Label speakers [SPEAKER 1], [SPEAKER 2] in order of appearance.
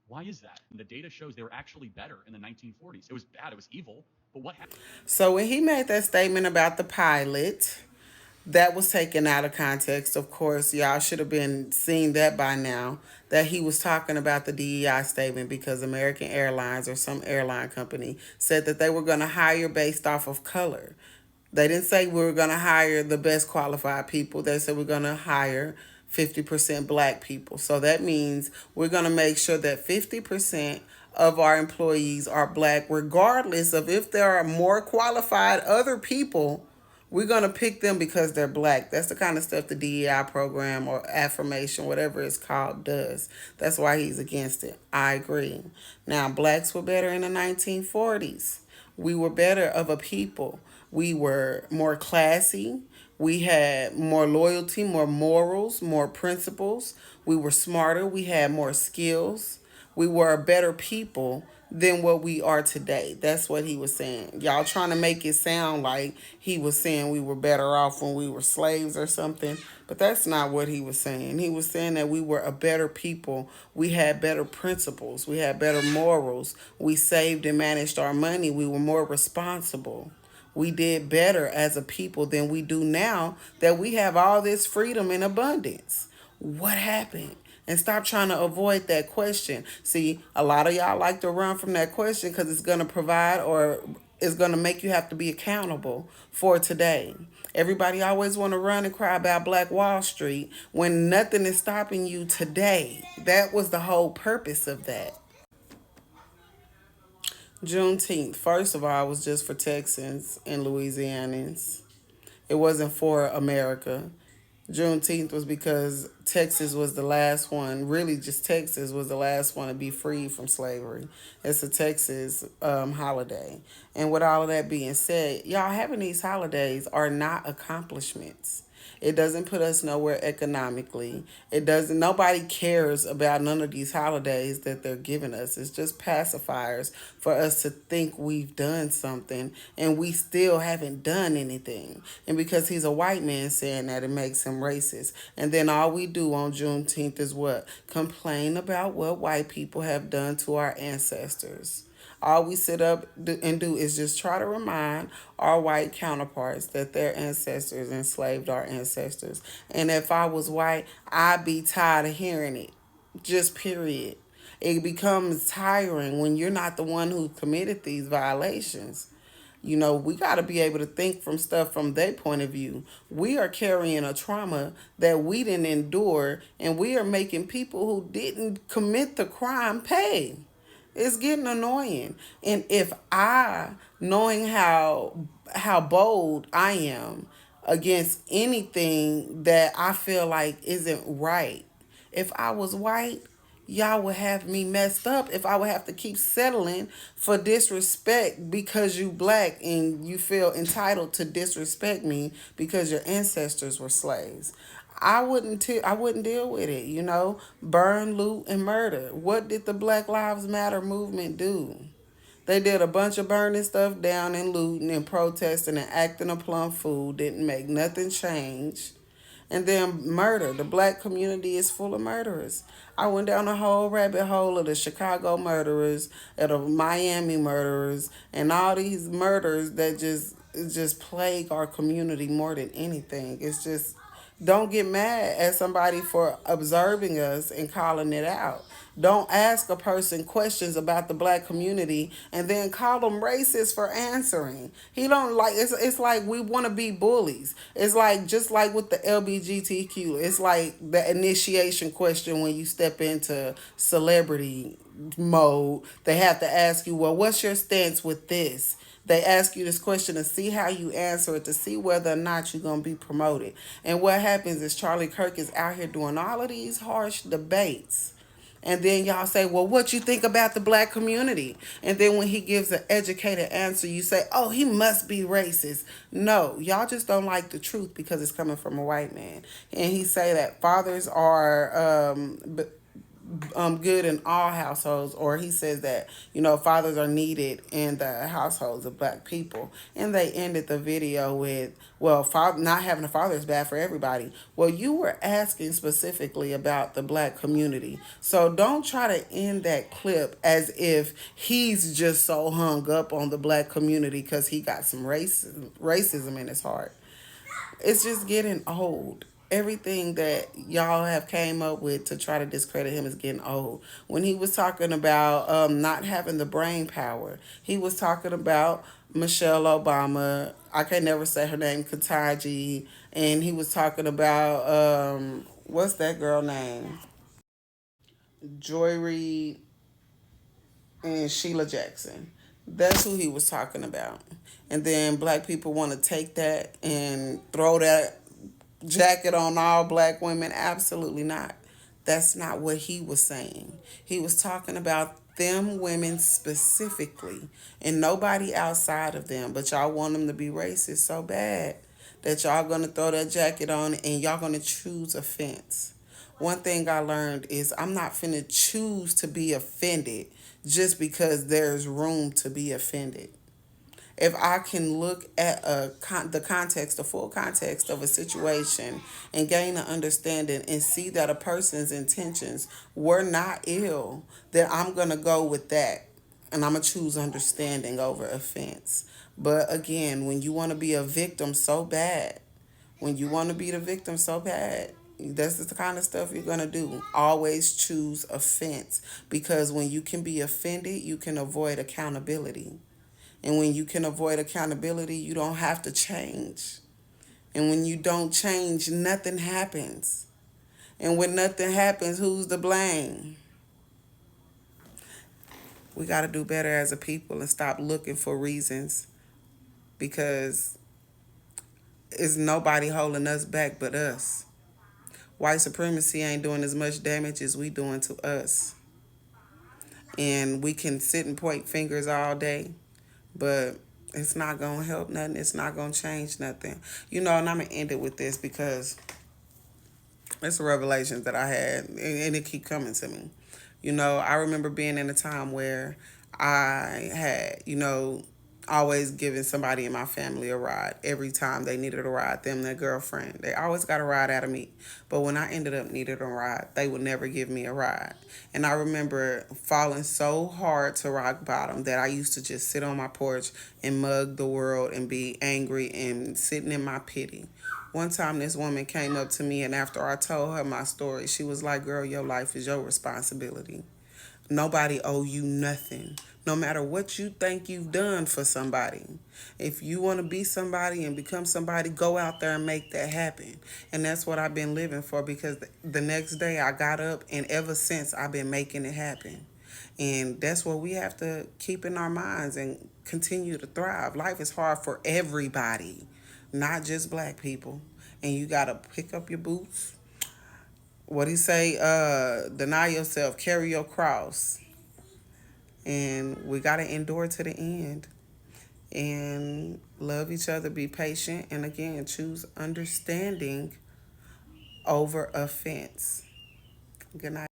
[SPEAKER 1] Why is that? And the data shows they were actually better in the 1940s. It was bad, it was evil, but what happened?
[SPEAKER 2] So when he made that statement about the pilot, that was taken out of context. Of course, y'all should have been seeing that by now, that he was talking about the DEI statement because American Airlines or some airline company said that they were going to hire based off of color. They didn't say we were going to hire the best qualified people. They said we're going to hire 50% black people. So that means we're going to make sure that 50% of our employees are black, regardless of if there are more qualified other people. We're going to pick them because they're black. That's the kind of stuff the DEI program or affirmation, whatever it's called, does. That's why he's against it. I agree. Now, blacks were better in the 1940s. We were better of a people. We were more classy. We had more loyalty, more morals, more principles. We were smarter. We had more skills. We were a better people than what we are today. That's what he was saying. Y'all trying to make it sound like he was saying we were better off when we were slaves or something, but that's not what he was saying. He was saying that we were a better people. We had better principles. We had better morals. We saved and managed our money. We were more responsible. We did better as a people than we do now that we have all this freedom and abundance. What happened? And stop trying to avoid that question. See, a lot of y'all like to run from that question because it's going to provide or it's going to make you have to be accountable for today. Everybody always want to run and cry about Black Wall Street when nothing is stopping you today. That was the whole purpose of that. Juneteenth, first of all, was just for Texans and Louisianans. It wasn't for America. Juneteenth was because Texas was the last one, really just Texas was the last one to be freed from slavery. It's a Texas holiday. And with all of that being said, y'all having these holidays are not accomplishments. It doesn't put us nowhere economically. It doesn't, nobody cares about none of these holidays that they're giving us. It's just pacifiers for us to think we've done something and we still haven't done anything. And because he's a white man saying that, it makes him racist. And then all we do on Juneteenth is what? Complain about what white people have done to our ancestors. All we sit up and do is just try to remind our white counterparts that their ancestors enslaved our ancestors. And if I was white, I'd be tired of hearing it. Just period. It becomes tiring when you're not the one who committed these violations. You know, we got to be able to think from stuff from their point of view. We are carrying a trauma that we didn't endure, and we are making people who didn't commit the crime pay. It's getting annoying. And if I, knowing how bold I am against anything that I feel like isn't right, if I was white, y'all would have me messed up if I would have to keep settling for disrespect because you black and you feel entitled to disrespect me because your ancestors were slaves. I wouldn't deal with it, you know. Burn, loot, and murder. What did the Black Lives Matter movement do? They did a bunch of burning stuff down and looting and protesting and acting a plum fool. Didn't make nothing change. And then murder. The black community is full of murderers. I went down a whole rabbit hole of the Chicago murderers, of the Miami murderers, and all these murders that just plague our community more than anything. It's just don't get mad at somebody for observing us and calling it out. Don't ask a person questions about the black community and then call them racist for answering. He don't like it's like we want to be bullies. It's like just like with the LBGTQ. It's like the initiation question when you step into celebrity mode. They have to ask you, "Well, what's your stance with this?" They ask you this question to see how you answer it, to see whether or not you're going to be promoted. And what happens is Charlie Kirk is out here doing all of these harsh debates. And then y'all say, well, what you think about the black community? And then when he gives an educated answer, you say, oh, he must be racist. No, y'all just don't like the truth because it's coming from a white man. And he say that fathers are good in all households, or he says that fathers are needed in the households of black people. And they ended the video with, well, not having a father is bad for everybody. Well, you were asking specifically about the black community, so don't try to end that clip as if he's just so hung up on the black community because he got some racism in his heart. It's just getting old. Everything that y'all have came up with to try to discredit him is getting old. When he was talking about not having the brain power, he was talking about Michelle Obama. I can never say her name, Kataji, and he was talking about what's that girl name? Joy Reid and Sheila Jackson. That's who he was talking about. And then black people want to take that and throw that jacket on all black women. Absolutely not. That's not what he was saying. He was talking about them women specifically and nobody outside of them. But y'all want them to be racist so bad that y'all gonna throw that jacket on and y'all gonna choose offense. One thing I learned is I'm not finna choose to be offended just because there's room to be offended. If I can look at the context, the full context of a situation and gain an understanding and see that a person's intentions were not ill, then I'm going to go with that. And I'm going to choose understanding over offense. But again, when you want to be a victim so bad, when you want to be the victim so bad, that's the kind of stuff you're going to do. Always choose offense. Because when you can be offended, you can avoid accountability. And when you can avoid accountability, you don't have to change. And when you don't change, nothing happens. And when nothing happens, who's to blame? We got to do better as a people and stop looking for reasons, because it's nobody holding us back but us. White supremacy ain't doing as much damage as we doing to us. And we can sit and point fingers all day, but it's not going to help nothing. It's not going to change nothing. And I'm going to end it with this because it's a revelation that I had, and it keep coming to me. I remember being in a time where I had, always giving somebody in my family a ride every time they needed a ride. Them, their girlfriend, they always got a ride out of me. But when I ended up needing a ride, they would never give me a ride. And I remember falling so hard to rock bottom that I used to just sit on my porch and mug the world and be angry and sitting in my pity. One time this woman came up to me, and after I told her my story, she was like, "Girl, your life is your responsibility. Nobody owe you nothing. No matter what you think you've done for somebody. If you want to be somebody and become somebody, go out there and make that happen." And that's what I've been living for, because the next day I got up, and ever since I've been making it happen. And that's what we have to keep in our minds and continue to thrive. Life is hard for everybody, not just black people. And you got to pick up your boots. What he say? Deny yourself, carry your cross. And we got to endure to the end. And love each other, be patient. And again, choose understanding over offense. Good night.